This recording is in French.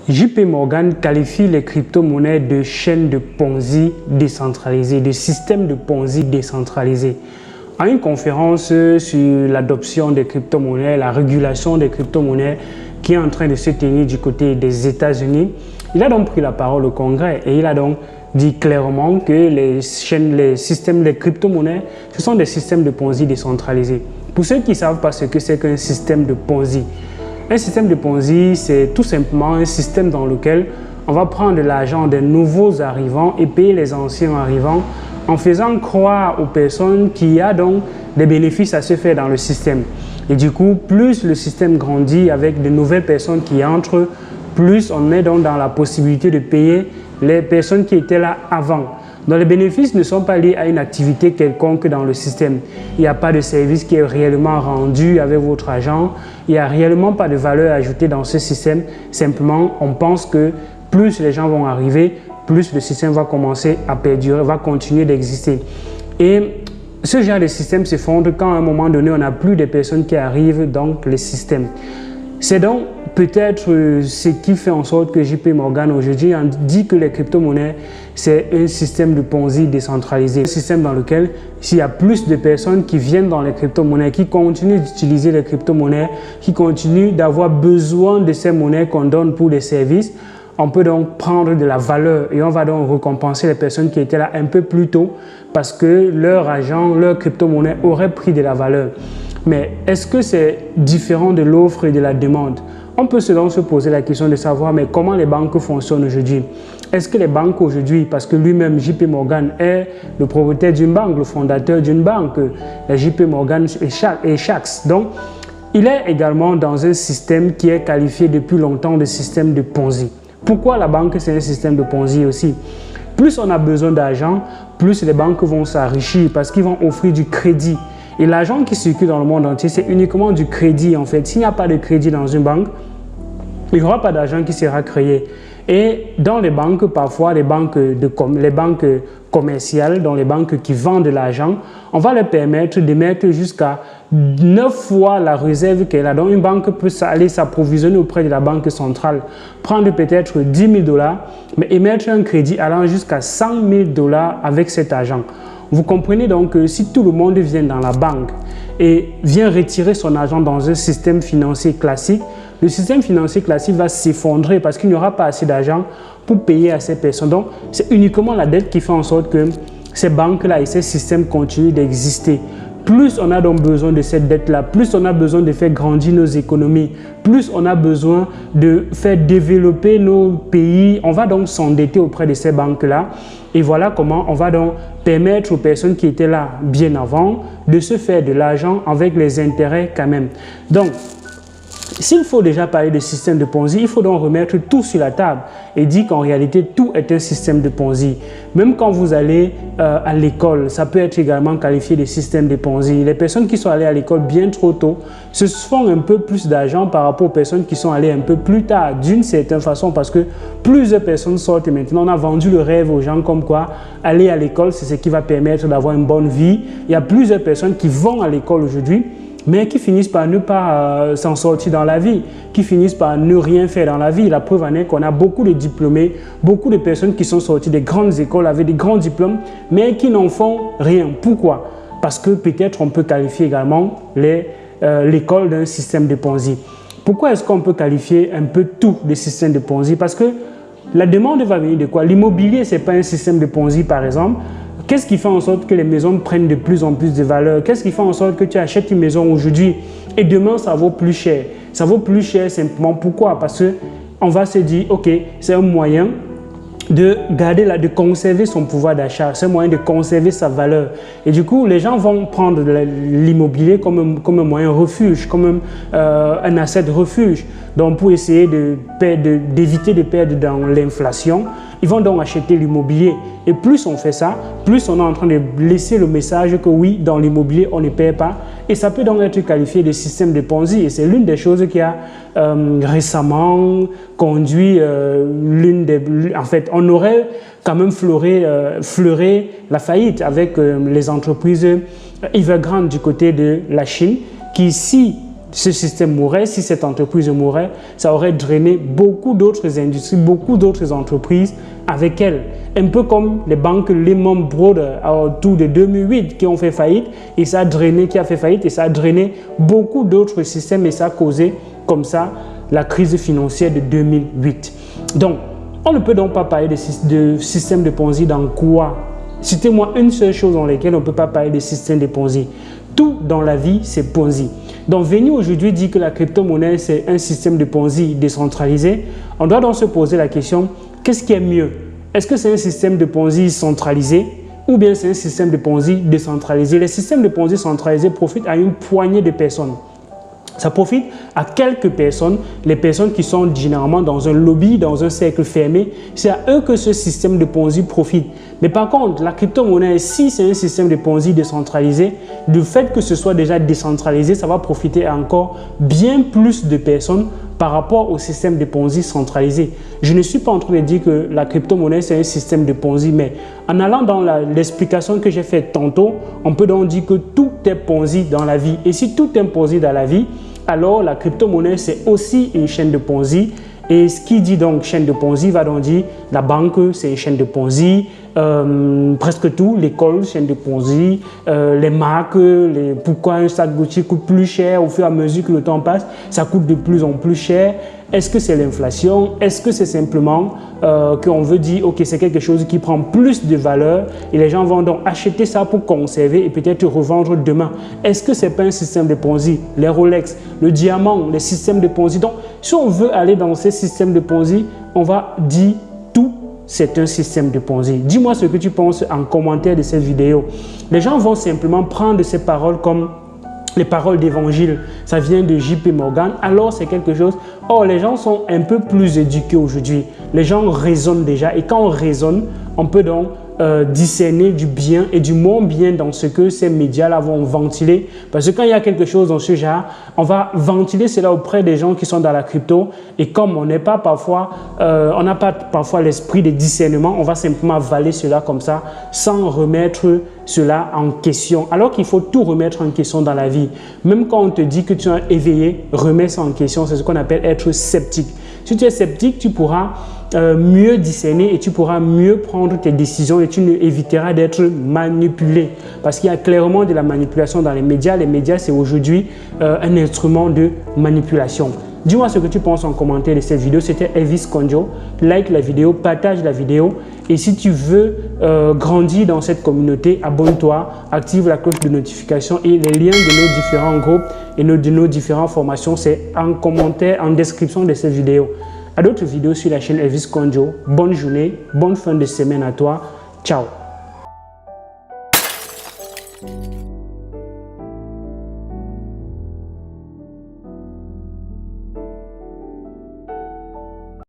JP Morgan qualifie les crypto-monnaies de chaînes de Ponzi décentralisées, de systèmes de Ponzi décentralisés. À une conférence sur l'adoption des crypto-monnaies, la régulation des crypto-monnaies qui est en train de se tenir du côté des États-Unis, il a donc pris la parole au Congrès et il a donc dit clairement que les systèmes des crypto-monnaies, ce sont des systèmes de Ponzi décentralisés. Pour ceux qui ne savent pas ce que c'est qu'un système de Ponzi, un système de Ponzi, c'est tout simplement un système dans lequel on va prendre de l'argent des nouveaux arrivants et payer les anciens arrivants en faisant croire aux personnes qu'il y a donc des bénéfices à se faire dans le système. Et du coup, plus le système grandit avec de nouvelles personnes qui entrent, plus on est donc dans la possibilité de payer les personnes qui étaient là avant. Donc les bénéfices ne sont pas liés à une activité quelconque dans le système. Il n'y a pas de service qui est réellement rendu avec votre argent. Il n'y a réellement pas de valeur ajoutée dans ce système. Simplement, on pense que plus les gens vont arriver, plus le système va commencer à perdurer, va continuer d'exister. Et ce genre de système s'effondre quand à un moment donné, on n'a plus de personnes qui arrivent dans le système. C'est donc peut-être ce qui fait en sorte que JP Morgan aujourd'hui dit que les crypto-monnaies, c'est un système de Ponzi décentralisé. Un système dans lequel, s'il y a plus de personnes qui viennent dans les crypto-monnaies, qui continuent d'utiliser les crypto-monnaies, qui continuent d'avoir besoin de ces monnaies qu'on donne pour les services, on peut donc prendre de la valeur et on va donc récompenser les personnes qui étaient là un peu plus tôt parce que leur argent, leur crypto-monnaie aurait pris de la valeur. Mais est-ce que c'est différent de l'offre et de la demande? On peut donc se poser la question de savoir mais comment les banques fonctionnent aujourd'hui. Est-ce que les banques aujourd'hui, parce que lui-même JP Morgan est le propriétaire d'une banque, le fondateur d'une banque, la JP Morgan et Sachs, donc il est également dans un système qui est qualifié depuis longtemps de système de Ponzi. Pourquoi la banque c'est un système de Ponzi aussi? Plus on a besoin d'argent, plus les banques vont s'enrichir parce qu'ils vont offrir du crédit. Et l'argent qui circule dans le monde entier, c'est uniquement du crédit en fait. S'il n'y a pas de crédit dans une banque, il n'y aura pas d'argent qui sera créé. Et dans les banques, parfois les banques commerciales, dans les banques qui vendent de l'argent, on va leur permettre de mettre jusqu'à 9 fois la réserve qu'elle a. Donc une banque peut aller s'approvisionner auprès de la banque centrale, prendre peut-être 10 000 $, mais émettre un crédit allant jusqu'à 100 000 $ avec cet argent. Vous comprenez donc que si tout le monde vient dans la banque et vient retirer son argent dans un système financier classique, le système financier classique va s'effondrer parce qu'il n'y aura pas assez d'argent pour payer à ces personnes. Donc, c'est uniquement la dette qui fait en sorte que ces banques-là et ces systèmes continuent d'exister. Plus on a donc besoin de cette dette-là, plus on a besoin de faire grandir nos économies, plus on a besoin de faire développer nos pays, on va donc s'endetter auprès de ces banques-là. Et voilà comment on va donc permettre aux personnes qui étaient là bien avant de se faire de l'argent avec les intérêts quand même. Donc, s'il faut déjà parler de système de Ponzi, il faut donc remettre tout sur la table et dire qu'en réalité, tout est un système de Ponzi. Même quand vous allez à l'école, ça peut être également qualifié de système de Ponzi. Les personnes qui sont allées à l'école bien trop tôt se font un peu plus d'argent par rapport aux personnes qui sont allées un peu plus tard, d'une certaine façon, parce que plusieurs personnes sortent et maintenant on a vendu le rêve aux gens comme quoi aller à l'école, c'est ce qui va permettre d'avoir une bonne vie. Il y a plusieurs personnes qui vont à l'école aujourd'hui, mais qui finissent par ne pas s'en sortir dans la vie, qui finissent par ne rien faire dans la vie. La preuve en est qu'on a beaucoup de diplômés, beaucoup de personnes qui sont sorties des grandes écoles avec des grands diplômes, mais qui n'en font rien. Pourquoi? Parce que peut-être on peut qualifier également l'école d'un système de Ponzi. Pourquoi est-ce qu'on peut qualifier un peu tout de système de Ponzi? Parce que la demande va venir de quoi? L'immobilier, ce n'est pas un système de Ponzi par exemple. Qu'est-ce qui fait en sorte que les maisons prennent de plus en plus de valeur? Qu'est-ce qui fait en sorte que tu achètes une maison aujourd'hui et demain ça vaut plus cher? Ça vaut plus cher simplement pourquoi? Parce qu'on va se dire, ok, c'est un moyen de garder de conserver son pouvoir d'achat, c'est un moyen de conserver sa valeur. Et du coup, les gens vont prendre l'immobilier comme un moyen refuge, comme un asset refuge. Donc, pour essayer d'éviter de perdre dans l'inflation, ils vont donc acheter l'immobilier. Et plus on fait ça, plus on est en train de laisser le message que oui, dans l'immobilier, on ne perd pas. Et ça peut donc être qualifié de système de Ponzi. Et c'est l'une des choses qui a récemment conduit en fait, on aurait quand même fleuré la faillite avec les entreprises Evergrande du côté de la Chine qui, si ce système mourait, si cette entreprise mourait, ça aurait drainé beaucoup d'autres industries, beaucoup d'autres entreprises avec elle. Un peu comme les banques Lehman Brothers autour de 2008 qui ont fait faillite et ça a drainé, qui a fait faillite et ça a drainé beaucoup d'autres systèmes et ça a causé comme ça la crise financière de 2008. Donc, on ne peut donc pas parler de système de Ponzi dans quoi? Citez-moi une seule chose dans laquelle on ne peut pas parler de système de Ponzi. Tout dans la vie, c'est Ponzi. Donc, venir aujourd'hui dire que la crypto-monnaie, c'est un système de Ponzi décentralisé, on doit donc se poser la question, qu'est-ce qui est mieux? Est-ce que c'est un système de Ponzi centralisé ou bien c'est un système de Ponzi décentralisé? Les systèmes de Ponzi centralisés profitent à une poignée de personnes. Ça profite à quelques personnes, les personnes qui sont généralement dans un lobby, dans un cercle fermé. C'est à eux que ce système de Ponzi profite. Mais par contre, la crypto-monnaie, si c'est un système de Ponzi décentralisé, du fait que ce soit déjà décentralisé, ça va profiter à encore bien plus de personnes par rapport au système de Ponzi centralisé. Je ne suis pas en train de dire que la crypto-monnaie, c'est un système de Ponzi, mais en allant dans l'explication que j'ai faite tantôt, on peut donc dire que tout est Ponzi dans la vie. Et si tout est Ponzi dans la vie, alors la crypto-monnaie, c'est aussi une chaîne de Ponzi. Et ce qui dit donc chaîne de Ponzi va donc dire la banque, c'est une chaîne de Ponzi, presque tout, l'école, chaîne de Ponzi, les marques, pourquoi un sac Gucci coûte plus cher au fur et à mesure que le temps passe, ça coûte de plus en plus cher. Est-ce que c'est l'inflation? Est-ce que c'est simplement qu'on veut dire, ok, c'est quelque chose qui prend plus de valeur et les gens vont donc acheter ça pour conserver et peut-être revendre demain? Est-ce que ce n'est pas un système de Ponzi? Les Rolex, le diamant, les systèmes de Ponzi. Donc, si on veut aller dans ces systèmes de Ponzi, on va dire tout, c'est un système de Ponzi. Dis-moi ce que tu penses en commentaire de cette vidéo. Les gens vont simplement prendre ces paroles comme les paroles d'évangile, ça vient de JP Morgan, alors c'est quelque chose. Or, les gens sont un peu plus éduqués aujourd'hui. Les gens raisonnent déjà et quand on raisonne, on peut donc discerner du bien et du moins bien dans ce que ces médias-là vont ventiler. Parce que quand il y a quelque chose dans ce genre, on va ventiler cela auprès des gens qui sont dans la crypto. Et comme on n'est pas parfois, on n'a pas parfois l'esprit de discernement, on va simplement avaler cela comme ça sans remettre cela en question. Alors qu'il faut tout remettre en question dans la vie. Même quand on te dit que tu es éveillé, remets ça en question. C'est ce qu'on appelle être sceptique. Si tu es sceptique, tu pourras mieux discerner et tu pourras mieux prendre tes décisions et tu éviteras d'être manipulé. Parce qu'il y a clairement de la manipulation dans les médias. Les médias, c'est aujourd'hui un instrument de manipulation. Dis-moi ce que tu penses en commentaire de cette vidéo. C'était Elvis Konjo. Like la vidéo, partage la vidéo. Et si tu veux grandir dans cette communauté, abonne-toi, active la cloche de notification et les liens de nos différents groupes et de nos différentes formations, c'est en commentaire, en description de cette vidéo. À d'autres vidéos sur la chaîne Elvis Konjo. Bonne journée, bonne fin de semaine à toi. Ciao.